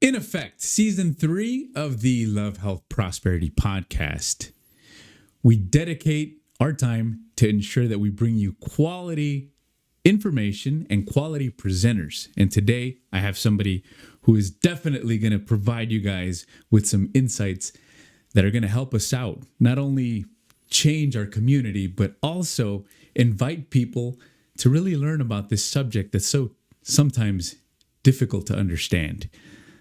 In effect, season 3 of the Love, Health, Prosperity podcast. We dedicate our time to ensure that we bring you quality information and quality presenters. And today I have somebody who is definitely going to provide you guys with some insights that are going to help us out, not only change our community, but also invite people to really learn about this subject that's so sometimes difficult to understand.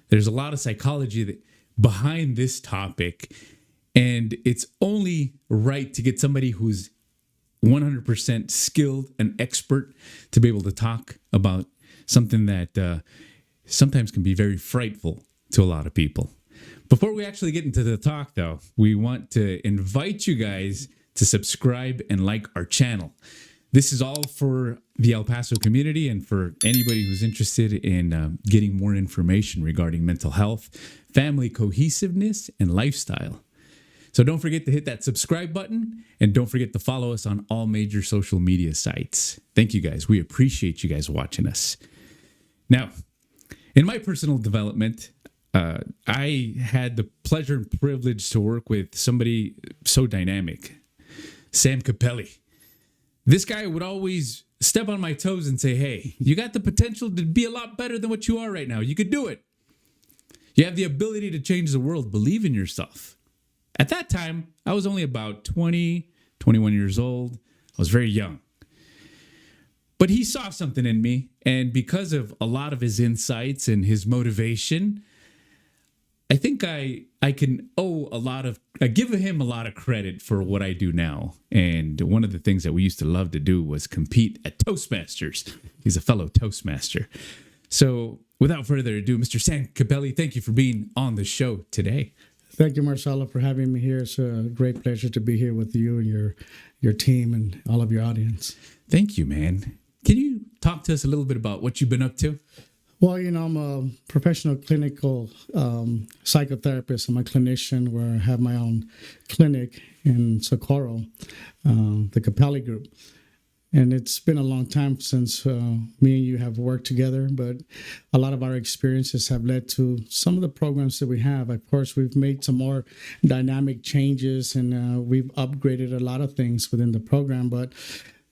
There's a lot of psychology behind this topic, and it's only right to get somebody who's 100% skilled and expert to be able to talk about something that sometimes can be very frightful to a lot of people. Before we actually get into the talk, though, we want to invite you guys to subscribe and like our channel. This is all for the El Paso community and for anybody who's interested in getting more information regarding mental health, family cohesiveness, and lifestyle. So don't forget to hit that subscribe button, and don't forget to follow us on all major social media sites. Thank you guys. We appreciate you guys watching us. Now, in my personal development, I had the pleasure and privilege to work with somebody so dynamic, Sam Capelli. This guy would always step on my toes and say, hey, you got the potential to be a lot better than what you are right now. You could do it. You have the ability to change the world. Believe in yourself. At that time, I was only about 20, 21 years old. I was very young. But he saw something in me, and because of a lot of his insights and his motivation, I think I can give him a lot of credit for what I do now. And one of the things that we used to love to do was compete at Toastmasters. He's a fellow Toastmaster. So without further ado, Mr. Sam Capelli, thank you for being on the show today. Thank you, Marcelo, for having me here. It's a great pleasure to be here with you and your team and all of your audience. Thank you, man. Can you talk to us a little bit about what you've been up to? Well, I'm a professional clinical psychotherapist. I'm a clinician where I have my own clinic in Socorro, the Capelli Group. And it's been a long time since me and you have worked together, but a lot of our experiences have led to some of the programs that we have. Of course, we've made some more dynamic changes, and we've upgraded a lot of things within the program. But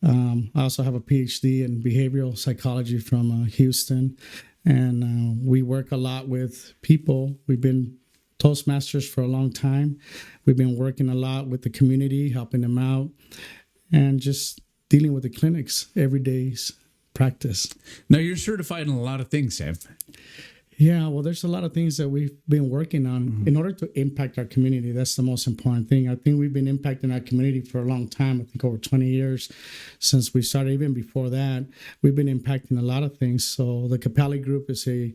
I also have a PhD in behavioral psychology from Houston, and we work a lot with people. We've been Toastmasters for a long time. We've been working a lot with the community, helping them out, and just dealing with the clinics every day's practice. Now, you're certified in a lot of things, Sam. Yeah, well, there's a lot of things that we've been working on in order to impact our community. That's the most important thing. I think we've been impacting our community for a long time. I think over 20 years since we started. Even before that, we've been impacting a lot of things. So the Capelli Group is a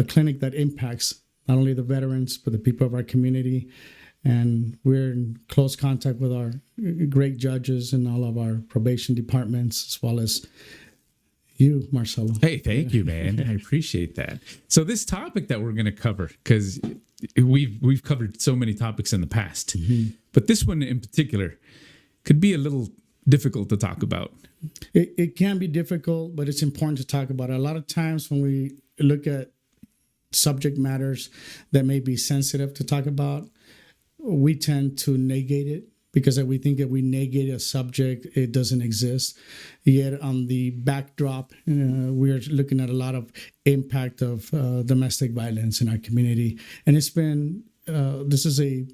clinic that impacts not only the veterans, but the people of our community. And we're in close contact with our great judges and all of our probation departments, as well as you, Marcelo. Hey, thank you, man. I appreciate that. So this topic that we're going to cover, because we've covered so many topics in the past, but this one in particular could be a little difficult to talk about. It can be difficult, but it's important to talk about it. A lot of times when we look at subject matters that may be sensitive to talk about, we tend to negate it because we think that we negate a subject, it doesn't exist. Yet on the backdrop, we're looking at a lot of impact of domestic violence in our community. And it's been, this is a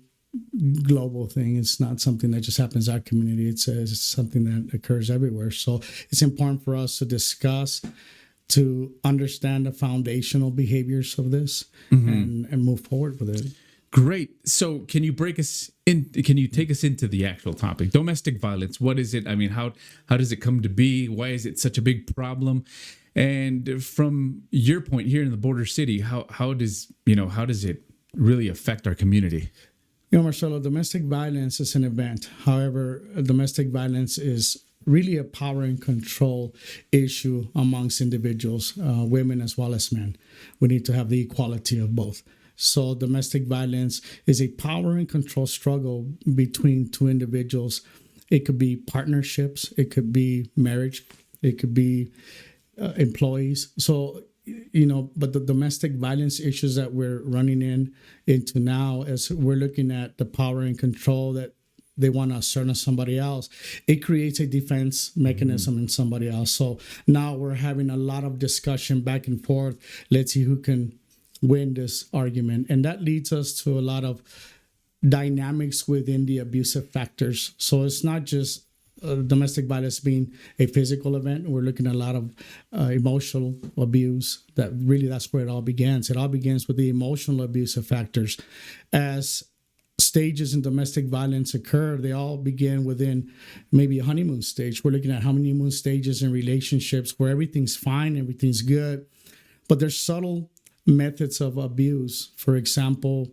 global thing. It's not something that just happens in our community. It's something that occurs everywhere. So it's important for us to discuss, to understand the foundational behaviors of this and move forward with it. Great. So can you take us into the actual topic? Domestic violence. What is it? I mean, how does it come to be? Why is it such a big problem? And from your point here in the border city, how does it really affect our community? Marcelo, domestic violence is an event. However, domestic violence is really a power and control issue amongst individuals, women as well as men. We need to have the equality of both. So domestic violence is a power and control struggle between two individuals. It could be partnerships. It could be marriage. It could be employees. So but the domestic violence issues that we're running into now, as we're looking at the power and control that they want to assert on somebody else, it creates a defense mechanism in somebody else. So now we're having a lot of discussion back and forth. Let's see who can win this argument. And that leads us to a lot of dynamics within the abusive factors. So it's not just domestic violence being a physical event. We're looking at a lot of emotional abuse. That's where it all begins. It all begins with the emotional abusive factors. As stages in domestic violence occur, they all begin within maybe a honeymoon stage. We're looking at honeymoon stages in relationships where everything's fine, everything's good, but there's subtle methods of abuse. For example,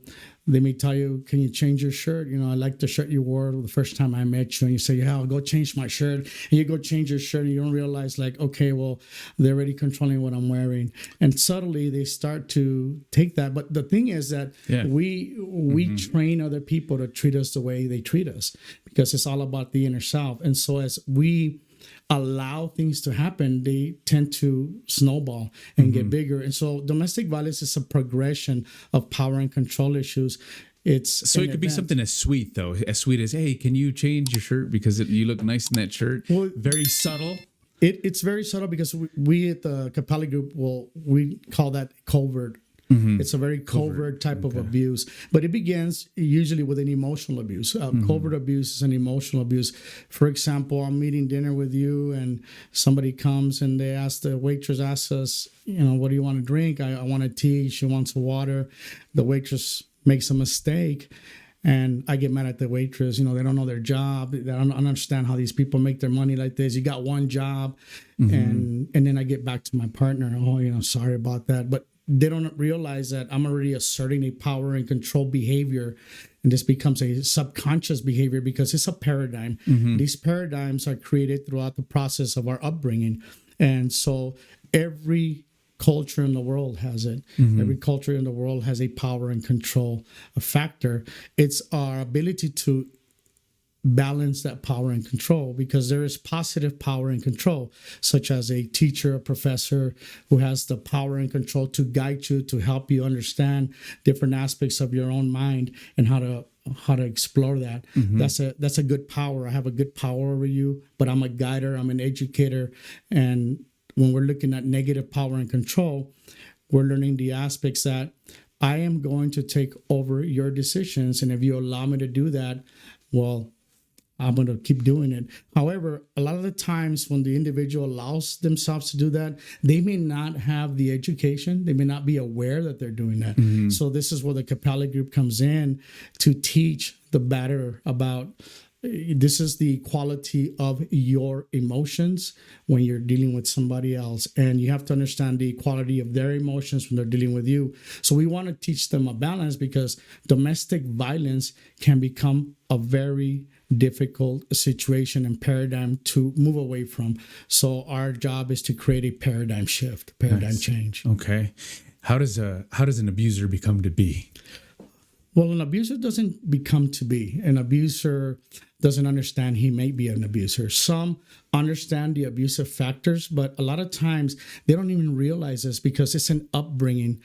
they may tell you, can you change your shirt? I like the shirt you wore the first time I met you. And you say, yeah, I'll go change my shirt. And you go change your shirt and you don't realize, like, okay, well, they're already controlling what I'm wearing. And subtly they start to take that. But the thing is that we train other people to treat us the way they treat us, because it's all about the inner self. And so as we allow things to happen, they tend to snowball and get bigger. And so domestic violence is a progression of power and control issues. It could be something as sweet, though, as sweet as, hey, can you change your shirt because you look nice in that shirt? Well, very subtle. It's very subtle because we at the Capelli group, we call that covert. It's a very covert type of abuse, but it begins usually with an emotional abuse. Covert abuse is an emotional abuse. For example, I'm eating dinner with you and somebody comes and the waitress asks us, what do you want to drink? I want a tea. She wants water. The waitress makes a mistake. And I get mad at the waitress. They don't know their job. They don't understand how these people make their money like this. You got one job. And then I get back to my partner. Oh, sorry about that. But they don't realize that I'm already asserting a power and control behavior. And this becomes a subconscious behavior because it's a paradigm. These paradigms are created throughout the process of our upbringing. And so every culture in the world has it. Every culture in the world has a power and control factor. It's our ability to balance that power and control, because there is positive power and control, such as a teacher, a professor who has the power and control to guide you, to help you understand different aspects of your own mind and how to explore that. That's a good power. I have a good power over you, but I'm a guider, I'm an educator. And when we're looking at negative power and control, we're learning the aspects that I am going to take over your decisions. And if you allow me to do that, well, I'm going to keep doing it. However, a lot of the times when the individual allows themselves to do that, they may not have the education. They may not be aware that they're doing that. So this is where the Capelli group comes in to teach the better about this is the quality of your emotions when you're dealing with somebody else. And you have to understand the quality of their emotions when they're dealing with you. So we want to teach them a balance, because domestic violence can become a very difficult situation and paradigm to move away from. So our job is to create a paradigm shift, paradigm change. Okay. How does an abuser become to be? Well, an abuser doesn't become to be. An abuser doesn't understand he may be an abuser. Some understand the abusive factors, but a lot of times they don't even realize this because it's an upbringing.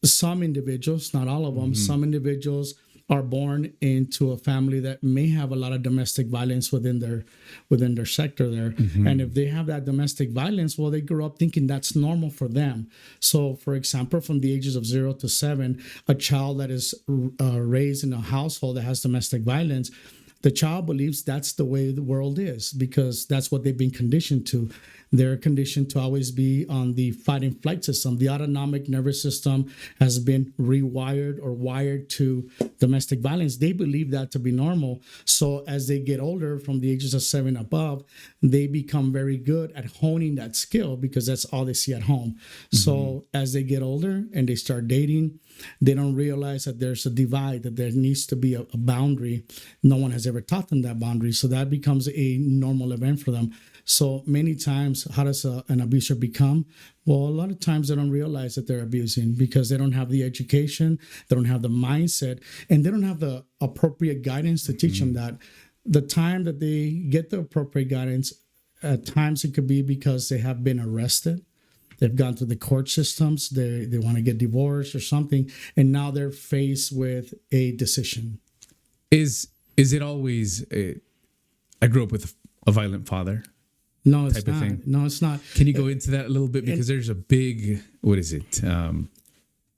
Some individuals, not all of them, some individuals are born into a family that may have a lot of domestic violence within their sector there. And if they have that domestic violence, well, they grow up thinking that's normal for them. So, for example, from the ages of 0 to 7, a child that is raised in a household that has domestic violence, the child believes that's the way the world is, because that's what they've been conditioned to. They're conditioned to always be on the fight and flight system. The autonomic nervous system has been rewired or wired to domestic violence. They believe that to be normal. So as they get older, from the ages of 7 above, they become very good at honing that skill because that's all they see at home. So as they get older and they start dating, they don't realize that there's a divide, that there needs to be a boundary. No one has ever taught them that boundary. So that becomes a normal event for them. So many times, how does an abuser become? Well, a lot of times they don't realize that they're abusing because they don't have the education, they don't have the mindset, and they don't have the appropriate guidance to teach them that. The time that they get the appropriate guidance, at times it could be because they have been arrested. they've gone through the court systems, they want to get divorced or something, and now they're faced with a decision. Is it always? I grew up with a violent father. No, it's Type of not. thing. No, it's not. Can you go into that a little bit, because there's a big, what is it?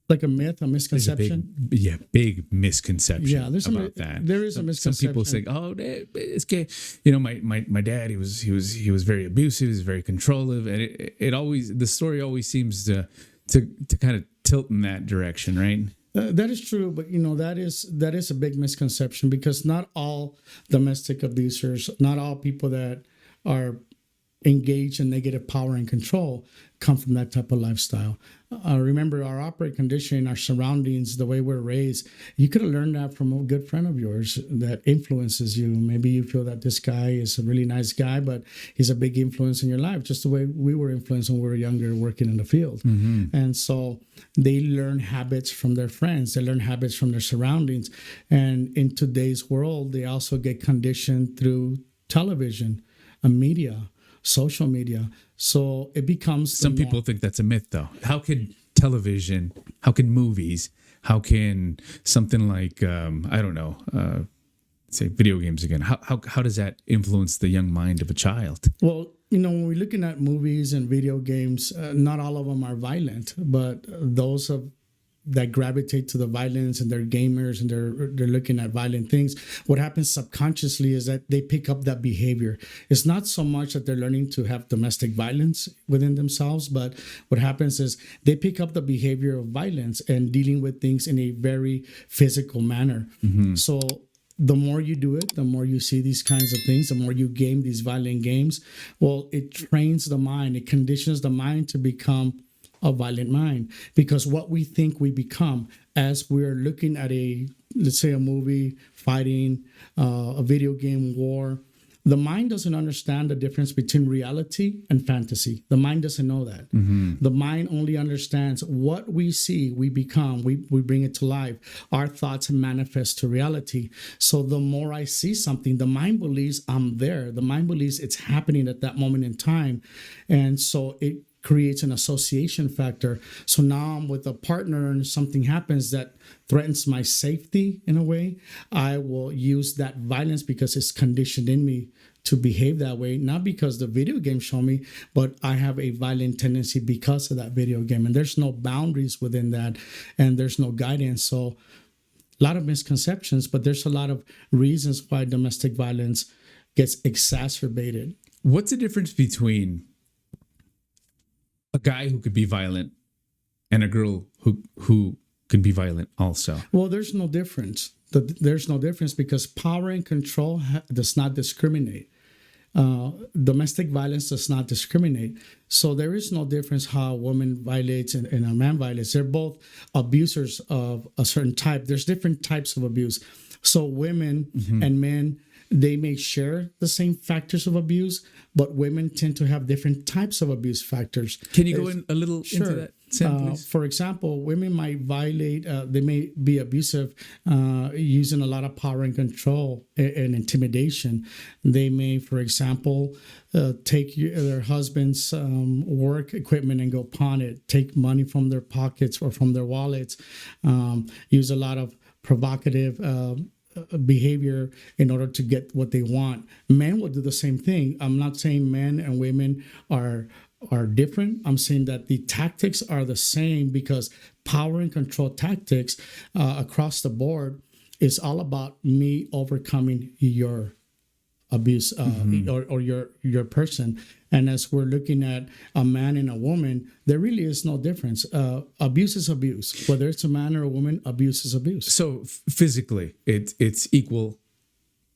Like a myth, a There's a misconception. big misconception. Yeah, there's about that. there is a misconception. Some people say, "Oh, it's gay." My dad, he was very abusive, he was very controlling, and it always, the story always seems to kind of tilt in that direction, right? That is true, but that is a big misconception, because not all domestic abusers, not all people that are engaged in negative power and control come from that type of lifestyle. Remember, our operant conditioning, our surroundings, the way we're raised, you could have learned that from a good friend of yours that influences you. Maybe you feel that this guy is a really nice guy, but he's a big influence in your life, just the way we were influenced when we were younger working in the field. Mm-hmm. And so they learn habits from their friends, they learn habits from their surroundings. And in today's world, they also get conditioned through television, media, social media. So it becomes, some people think that's a myth, though. How could television, how can movies, how can something like I don't know, say video games again, how does that influence the young mind of a child? Well, when we're looking at movies and video games, not all of them are violent, but those that gravitate to the violence, and they're gamers and they're looking at violent things, what happens subconsciously is that they pick up that behavior. It's not so much that they're learning to have domestic violence within themselves, but what happens is they pick up the behavior of violence and dealing with things in a very physical manner. Mm-hmm. So the more you do it, the more you see these kinds of things, the more you game these violent games, well, it trains the mind, it conditions the mind to become a violent mind, because what we think we become as we're looking at let's say a movie, fighting, a video game, war, the mind doesn't understand the difference between reality and fantasy. The mind doesn't know that. Mm-hmm. The mind only understands what we see, we become, we bring it to life. Our thoughts manifest to reality. So the more I see something, the mind believes I'm there. The mind believes it's happening at that moment in time. And so it creates an association factor. So now I'm with a partner and something happens that threatens my safety in a way, I will use that violence because it's conditioned in me to behave that way, not because the video game showed me, but I have a violent tendency because of that video game. And there's no boundaries within that, and there's no guidance. So a lot of misconceptions, but there's a lot of reasons why domestic violence gets exacerbated. What's the difference between a guy who could be violent and a girl who can be violent also? Well, there's no difference. There's no difference because power and control does not discriminate. Domestic violence does not discriminate. So there is no difference how a woman violates and a man violates. They're both abusers of a certain type. There's different types of abuse. So women and men, they may share the same factors of abuse, but women tend to have different types of abuse factors. Can you go in a little into that, Sam, please? For example, women might violate, they may be abusive using a lot of power and control and intimidation. They may, for example, take their husband's work equipment and go pawn it, take money from their pockets or from their wallets, use a lot of provocative behavior in order to get what they want. Men will do the same thing. I'm not saying men and women are different. I'm saying that the tactics are the same because power and control tactics across the board is all about me overcoming your abuse or your person. And as we're looking at a man and a woman, there really is no difference. Abuse is abuse. Whether it's a man or a woman, abuse is abuse. So physically, it's equal.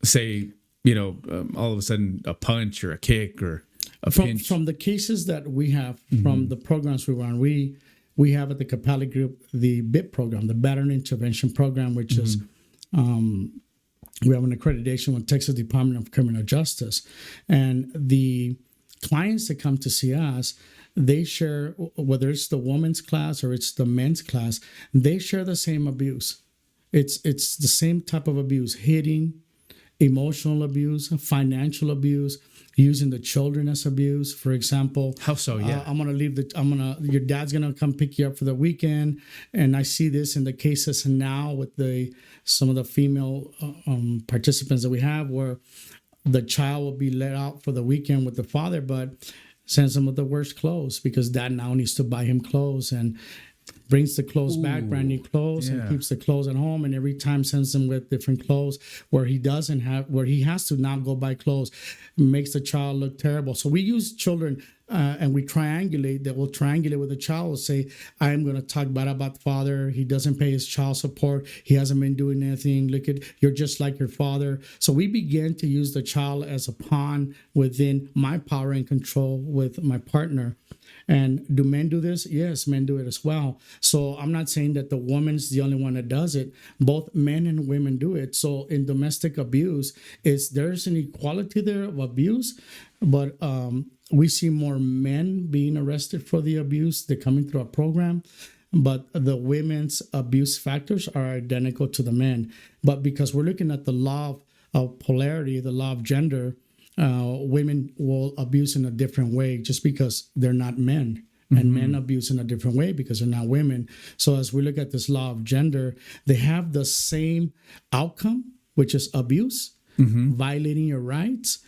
Say, all of a sudden a punch or a kick or a pinch. From the cases that we have, from the programs we run, we have at the Capelli Group the BIP program, the Battery Intervention Program, which is we have an accreditation with Texas Department of Criminal Justice. And the clients that come to see us, they share, whether it's the women's class or it's the men's class, they share the same abuse. It's the same type of abuse, hitting emotional abuse, financial abuse, using the children as abuse. For example, How so? Yeah. Your dad's gonna come pick you up for the weekend, and I see this in the cases now with some of the female participants that we have, where the child will be let out for the weekend with the father, but sends him with the worst clothes because dad now needs to buy him clothes, and brings the clothes back, brand new clothes, and keeps the clothes at home, and every time sends them with different clothes where he has to now go buy clothes, makes the child look terrible. So we use children and we triangulate. That will triangulate with the child. Will say, I'm going to talk bad about the father. He doesn't pay his child support. He hasn't been doing anything. Look at, you're just like your father. So we begin to use the child as a pawn within my power and control with my partner. And do men do this? Yes, men do it as well. So I'm not saying that the woman's the only one that does it. Both men and women do it. So in domestic abuse, there's an equality there of abuse, but we see more men being arrested for the abuse. They're coming through a program, but the women's abuse factors are identical to the men. But because we're looking at the law of polarity, the law of gender, women will abuse in a different way just because they're not men, and men abuse in a different way because they're not women. So as we look at this law of gender, they have the same outcome, which is abuse, violating your rights,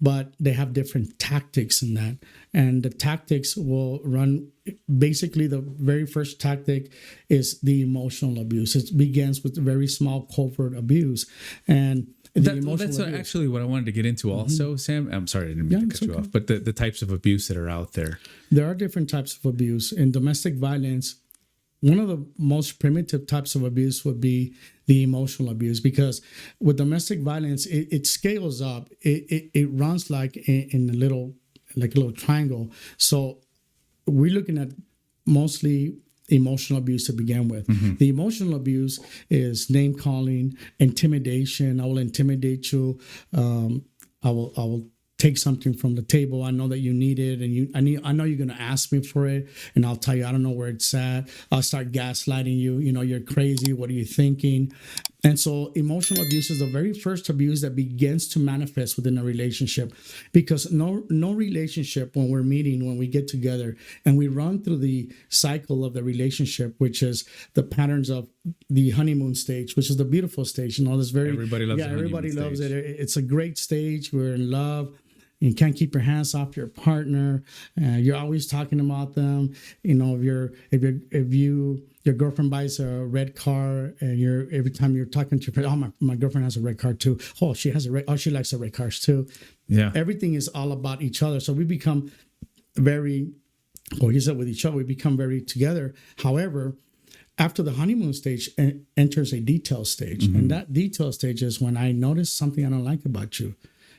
but they have different tactics in that. And the tactics will run, basically the very first tactic is the emotional abuse. It begins with very small covert abuse. And that's actually what I wanted to get into also, Sam. I'm sorry, I didn't mean to cut you off, but the types of abuse that are out there. There are different types of abuse. In domestic violence, one of the most primitive types of abuse would be the emotional abuse, because with domestic violence, it scales up. It runs like in a little triangle. So we're looking at mostly emotional abuse to begin with. The emotional abuse is name calling, intimidation. I will intimidate you. I will take something from the table. I know that you need it, and I know you're going to ask me for it, and I'll tell you I don't know where it's at. I'll start gaslighting you. You're crazy. What are you thinking? And so emotional abuse is the very first abuse that begins to manifest within a relationship, because no relationship, when we're meeting, when we get together and we run through the cycle of the relationship, which is the patterns of the honeymoon stage, which is the beautiful stage. This very everybody loves everybody loves it. It's a great stage. We're in love. You can't keep your hands off your partner. You're always talking about them. If your girlfriend buys a red car, and every time you're talking to your friend, oh, my girlfriend has a red car too. Oh, she has she likes the red cars too. Yeah. Everything is all about each other. So we become very, with each other, we become very together. However, after the honeymoon stage enters a detail stage, and that detail stage is when I notice something I don't like about you.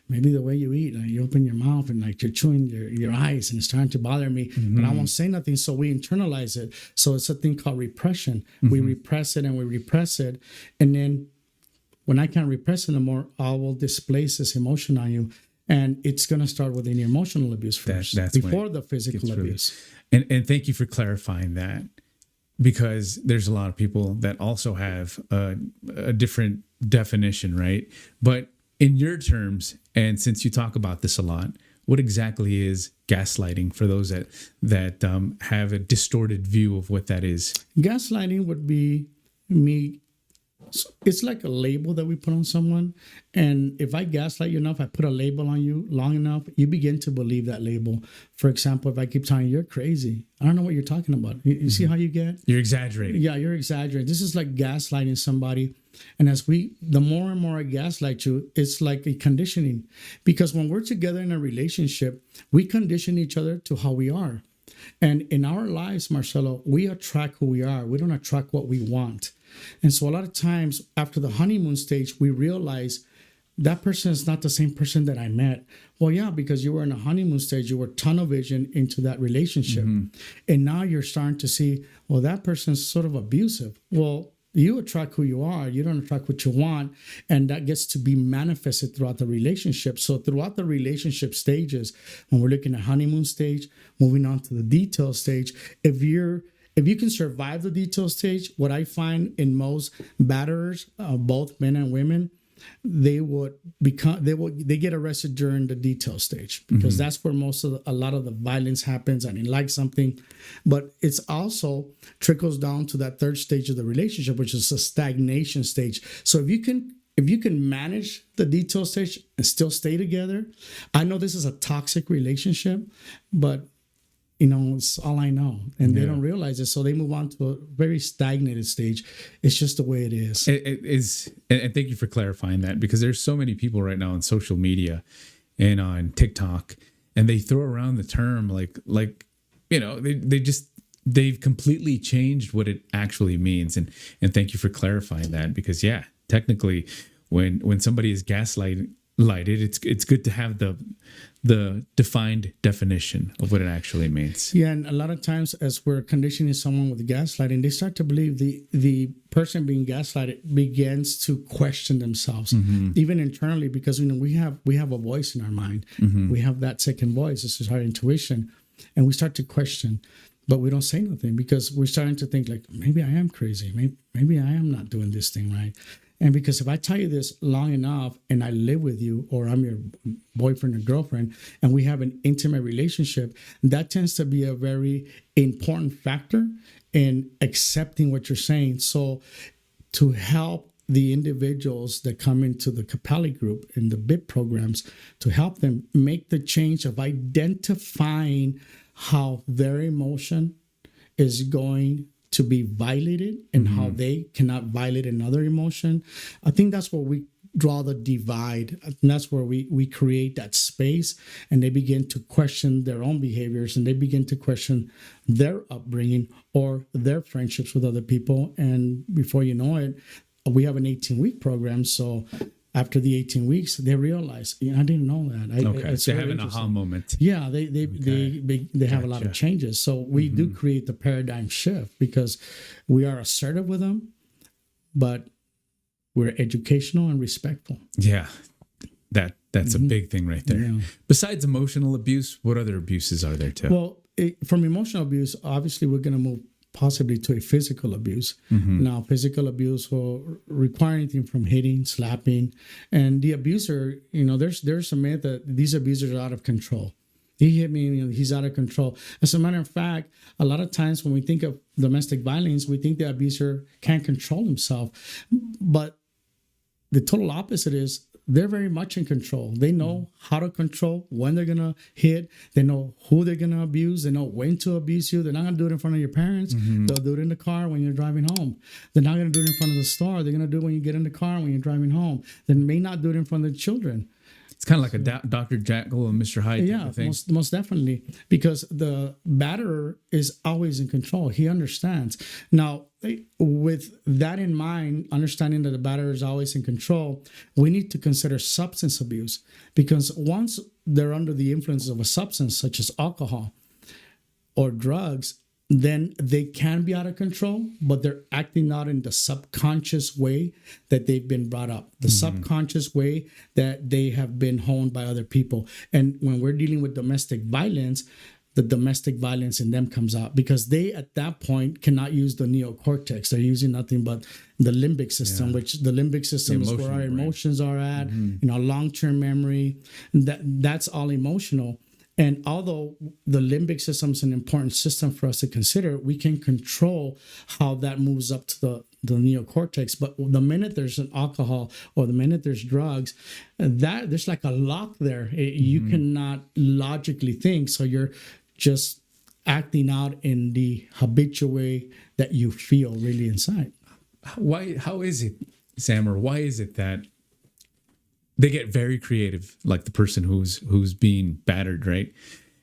Maybe the way you eat, like you open your mouth and like you're chewing your eyes, and it's starting to bother me, but I won't say nothing. So we internalize it. So it's a thing called repression. We repress it and we repress it. And then when I can't repress it anymore, I will displace this emotion on you. And it's going to start with the emotional abuse first, before the physical abuse. And thank you for clarifying that, because there's a lot of people that also have a different definition, right? But in your terms, and since you talk about this a lot, what exactly is gaslighting for those that have a distorted view of what that is? Gaslighting would be me. It's like a label that we put on someone. And if I gaslight you enough, I put a label on you long enough, you begin to believe that label. For example, if I keep telling you, you're crazy, I don't know what you're talking about. You see how you get? You're exaggerating. Yeah, you're exaggerating. This is like gaslighting somebody. And the more and more I gaslight you, it's like a conditioning. Because when we're together in a relationship, we condition each other to how we are. And in our lives, Marcelo, we attract who we are. We don't attract what we want. And so a lot of times after the honeymoon stage, we realize that person is not the same person that I met. Well, yeah, because you were in a honeymoon stage, you were tunnel vision into that relationship. And now you're starting to see, well, that person is sort of abusive. Well, you attract who you are. You don't attract what you want. And that gets to be manifested throughout the relationship. So throughout the relationship stages, when we're looking at honeymoon stage, moving on to the detail stage, if you can survive the detail stage, what I find in most batterers, both men and women, they get arrested during the detail stage, because that's where a lot of the violence happens, and they like something. But it's also trickles down to that third stage of the relationship, which is a stagnation stage. So if you can manage the detail stage and still stay together, I know this is a toxic relationship, but it's all I know. And they don't realize it. So they move on to a very stagnated stage. It's just the way it is. It is. And thank you for clarifying that, because there's so many people right now on social media and on TikTok, and they throw around the term they've completely changed what it actually means. And thank you for clarifying that, because technically when somebody is gaslighted, it's good to have the defined definition of what it actually means. Yeah, and a lot of times as we're conditioning someone with gaslighting, they start to believe the person being gaslighted begins to question themselves, even internally, because we have a voice in our mind. We have that second voice. This is our intuition, and we start to question, but we don't say nothing, because we're starting to think like, maybe I am crazy. Maybe I am not doing this thing right. And because if I tell you this long enough and I live with you, or I'm your boyfriend or girlfriend, and we have an intimate relationship, that tends to be a very important factor in accepting what you're saying. So to help the individuals that come into the Capelli group in the BIP programs, to help them make the change of identifying how their emotion is going to be violated and how they cannot violate another emotion. I think that's where we draw the divide. And that's where we create that space, and they begin to question their own behaviors, and they begin to question their upbringing or their friendships with other people. And before you know it, we have an 18-week program. So after the 18 weeks, they realize, I didn't know that. They have an aha moment. Yeah, they have a lot of changes. So we do create the paradigm shift, because we are assertive with them, but we're educational and respectful. Yeah, that's a big thing right there. Yeah. Besides emotional abuse, what other abuses are there too? Well, from emotional abuse, obviously we're going to move possibly to a physical abuse. Now, physical abuse will require anything from hitting, slapping, and the abuser, there's a myth that these abusers are out of control. He hit me, he's out of control. As a matter of fact, a lot of times when we think of domestic violence, we think the abuser can't control himself, but the total opposite is they're very much in control. They know how to control, when they're going to hit. They know who they're going to abuse. They know when to abuse you. They're not going to do it in front of your parents. They'll do it in the car when you're driving home. They're not going to do it in front of the store. They're going to do it when you get in the car when you're driving home. They may not do it in front of the children. It's kind of like a Dr. Jekyll and Mr. Hyde. Yeah, most definitely, because the batterer is always in control. He understands. Now, with that in mind, understanding that the batterer is always in control, we need to consider substance abuse, because once they're under the influence of a substance such as alcohol or drugs, then they can be out of control, but they're acting out in the subconscious way that they've been brought up, the subconscious way that they have been honed by other people. And when we're dealing with domestic violence, the domestic violence in them comes out, because they, at that point, cannot use the neocortex. They're using nothing but the limbic system, which the limbic system is where our emotions are at, long-term memory. That's all emotional. And although the limbic system is an important system for us to consider, we can control how that moves up to the neocortex. But the minute there's an alcohol or the minute there's drugs, that there's like a lock there. You cannot logically think. So you're just acting out in the habitual way that you feel really inside. How is it, Sam, or why is it that they get very creative, like the person who's being battered, right?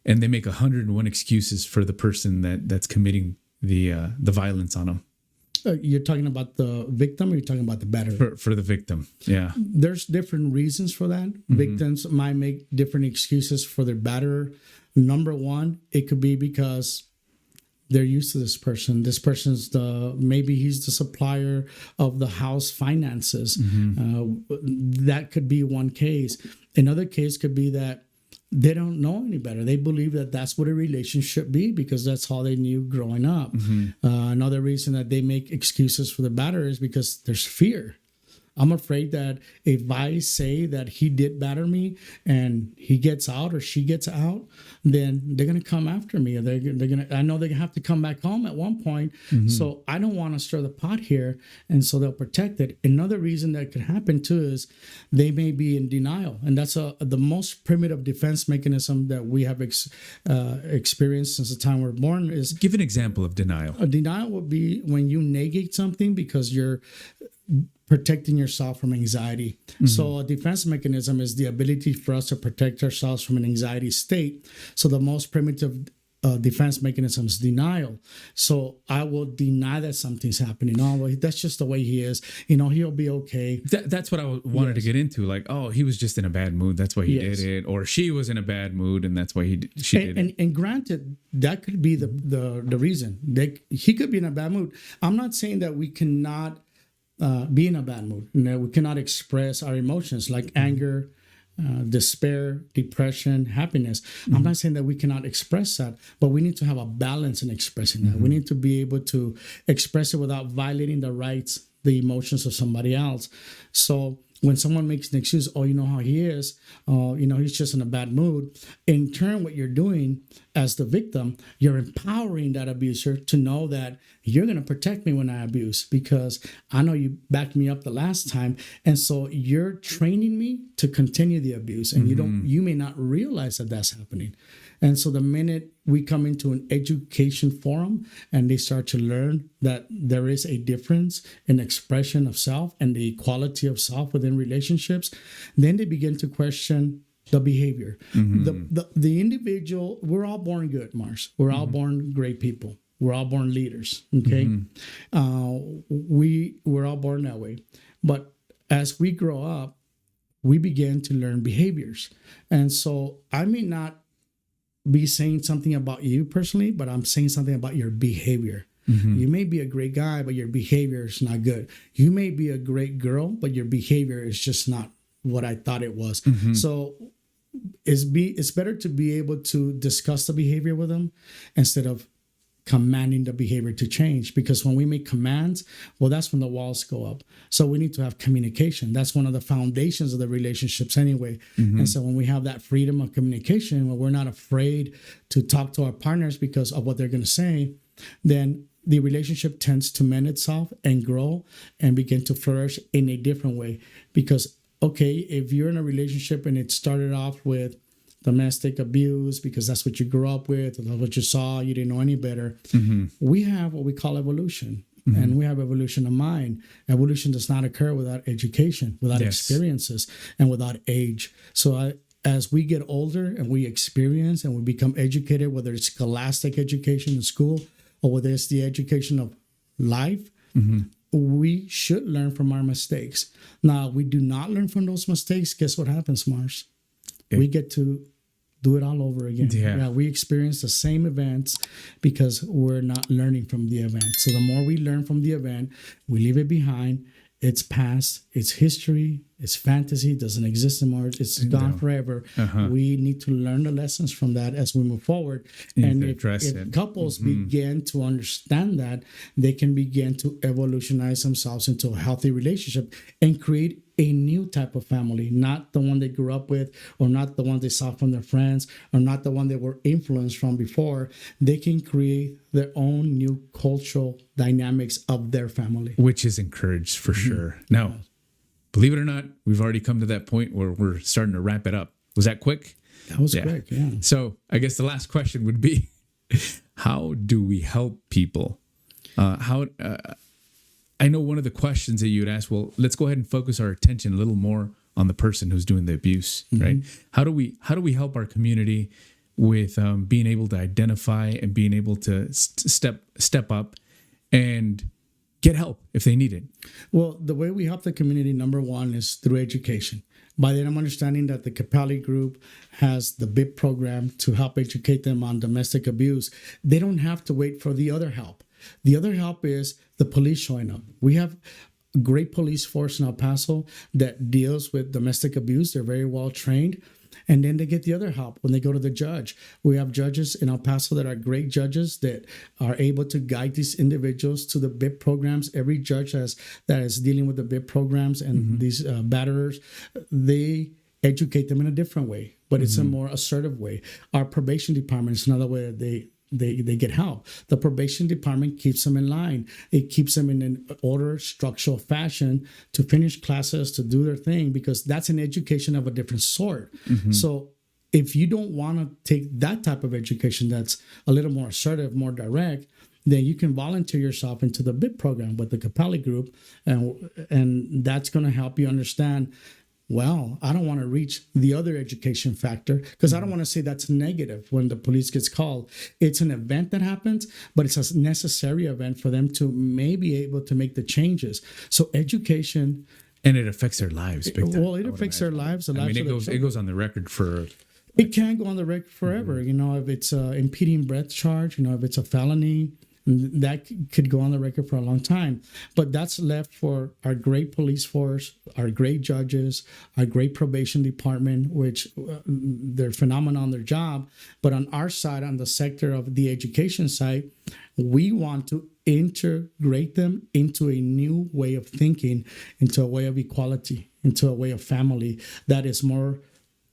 And they make 101 excuses for the person that's committing the violence on them. You're talking about the victim, or you're talking about the batterer? For the victim, yeah. There's different reasons for that. Victims might make different excuses for their batterer. Number one, it could be because they're used to this person. This person's maybe he's the supplier of the house finances. That could be one case. Another case could be that they don't know any better. They believe that that's what a relationship should be, because that's all they knew growing up. Another reason that they make excuses for the batterer is because there's fear. I'm afraid that if I say that he did batter me and he gets out or she gets out, then they're going to come after me. I know they're going to have to come back home at one point. So I don't want to stir the pot here. And so they'll protect it. Another reason that could happen too is they may be in denial. And that's the most primitive defense mechanism that we have experienced since the time we're born is. Give an example of denial. A denial would be when you negate something because you're protecting yourself from anxiety. So a defense mechanism is the ability for us to protect ourselves from an anxiety state. So the most primitive defense mechanism is denial. So I will deny that something's happening. Oh, well, that's just the way he is. He'll be okay. That's what I wanted to get into. Like, oh, he was just in a bad mood. That's why he did it. Or she was in a bad mood, and that's why she did it. And granted, that could be the reason. He could be in a bad mood. I'm not saying that we cannot be in a bad mood. We cannot express our emotions like anger, despair, depression, happiness. I'm not saying that we cannot express that, but we need to have a balance in expressing that. We need to be able to express it without violating the rights, the emotions of somebody else. So when someone makes an excuse, oh, you know how he is, he's just in a bad mood. In turn, what you're doing as the victim, you're empowering that abuser to know that you're going to protect me when I abuse because I know you backed me up the last time. And so you're training me to continue the abuse. And you may not realize that that's happening. And so the minute we come into an education forum and they start to learn that there is a difference in expression of self and the equality of self within relationships, then they begin to question the behavior. The individual, we're all born good, Mars. We're all born great people. We're all born leaders, okay? We're all born that way. But as we grow up, we begin to learn behaviors. And so I may not be saying something about you personally, but I'm saying something about your behavior. You may be a great guy, but your behavior is not good. You may be a great girl, but your behavior is just not what I thought it was. So it's better to be able to discuss the behavior with them instead of commanding the behavior to change, because when we make commands, well, that's when the walls go up. So we need to have communication. That's one of the foundations of the relationships anyway. And so when we have that freedom of communication, when we're not afraid to talk to our partners because of what they're going to say, then the relationship tends to mend itself and grow and begin to flourish in a different way. Because, okay, if you're in a relationship and it started off with domestic abuse because that's what you grew up with, or that's what you saw, you didn't know any better. We have what we call evolution, and we have evolution of mind. Evolution does not occur without education, without experiences, and without age. So as we get older and we experience and we become educated, whether it's scholastic education in school or whether it's the education of life, we should learn from our mistakes. Now, we do not learn from those mistakes. Guess what happens, Mars? We get to do it all over again. Yeah, we experience the same events because we're not learning from the event. So the more we learn from the event, we leave it behind. It's past, it's history, it's fantasy, it doesn't exist anymore, it's gone forever. We need to learn the lessons from that as we move forward. And if couples begin to understand that, they can begin to evolutionize themselves into a healthy relationship and create a new type of family, not the one they grew up with, or not the one they saw from their friends, or not the one they were influenced from before. They can create their own new cultural dynamics of their family, which is encouraged for sure. Now, believe it or not, we've already come to that point where we're starting to wrap it up. Was that quick? That was quick, yeah. So I guess the last question would be, how do we help people? I know one of the questions that you would ask, well, let's go ahead and focus our attention a little more on the person who's doing the abuse, right? How do we help our community with being able to identify and being able to step up and get help if they need it? Well, the way we help the community, number one, is through education. By then, I'm understanding that the Capelli group has the BIP program to help educate them on domestic abuse. They don't have to wait for the other help. The other help is the police showing up. We have a great police force in El Paso that deals with domestic abuse. They're very well trained. And then they get the other help when they go to the judge. We have judges in El Paso that are great judges that are able to guide these individuals to the BIP programs. Every judge that is dealing with the BIP programs and these batterers, they educate them in a different way, but it's a more assertive way. Our probation department is another way that they get help. The probation department keeps them in line. It keeps them in an order, structural fashion to finish classes, to do their thing, because that's an education of a different sort. So if you don't want to take that type of education that's a little more assertive, more direct, then you can volunteer yourself into the BIP program with the Capelli group, and that's going to help you understand, well, I don't want to reach the other education factor, because I don't want to say that's negative when the police gets called. It's an event that happens, but it's a necessary event for them to maybe able to make the changes. So education... And it affects their lives big time. Well, it affects their lives. It goes on the record for... It can go on the record forever. If it's an impeding breath charge, if it's a felony, that could go on the record for a long time. But that's left for our great police force, our great judges, our great probation department, which they're phenomenal on their job. But on our side, on the sector of the education side, we want to integrate them into a new way of thinking, into a way of equality, into a way of family that is more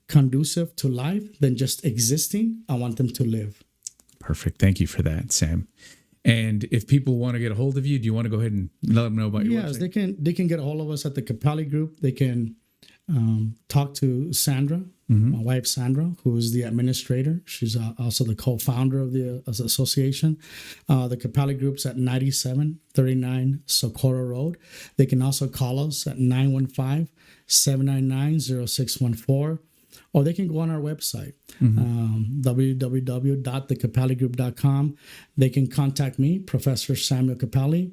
conducive to life than just existing. I want them to live. Perfect. Thank you for that, Sam. And if people want to get a hold of you, do you want to go ahead and let them know about your website? Yes, they can get a hold of us at the Capelli group. They can talk to Sandra, my wife Sandra, who is the administrator. She's also the co-founder of the association. The Capelli group's at 9739 Socorro Road. They can also call us at 915-799-0614. Or they can go on our website, www.thecapelligroup.com. They can contact me, Professor Samuel Capelli,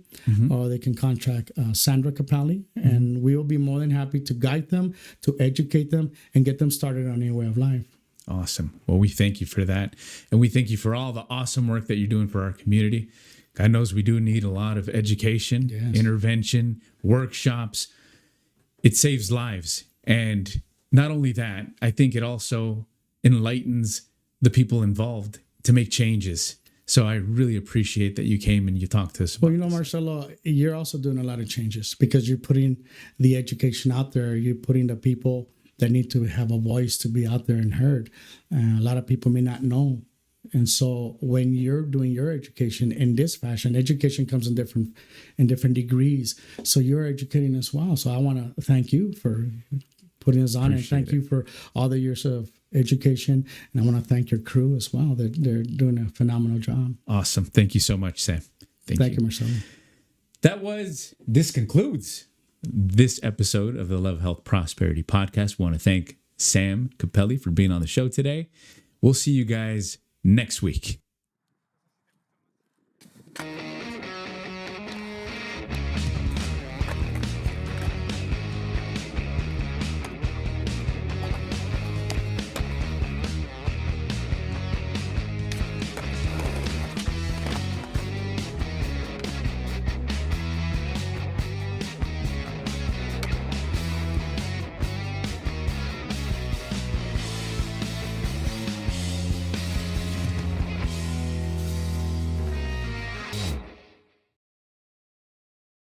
or they can contact Sandra Capelli, and we will be more than happy to guide them, to educate them, and get them started on a new way of life. Awesome. Well, we thank you for that. And we thank you for all the awesome work that you're doing for our community. God knows we do need a lot of education, intervention, workshops. It saves lives. And not only that, I think it also enlightens the people involved to make changes. So I really appreciate that you came and you talked to us. Well, Marcelo, you're also doing a lot of changes because you're putting the education out there. You're putting the people that need to have a voice to be out there and heard. A lot of people may not know. And so when you're doing your education in this fashion, education comes in different degrees. So you're educating as well. So I want to thank you for putting us on, and thank you for all the years of education. And I want to thank your crew as well. They're doing a phenomenal job. Awesome. Thank you so much, Sam. Thank you, Marcelo. This concludes this episode of the Love, Health, Prosperity podcast. We want to thank Sam Capelli for being on the show today. We'll see you guys next week.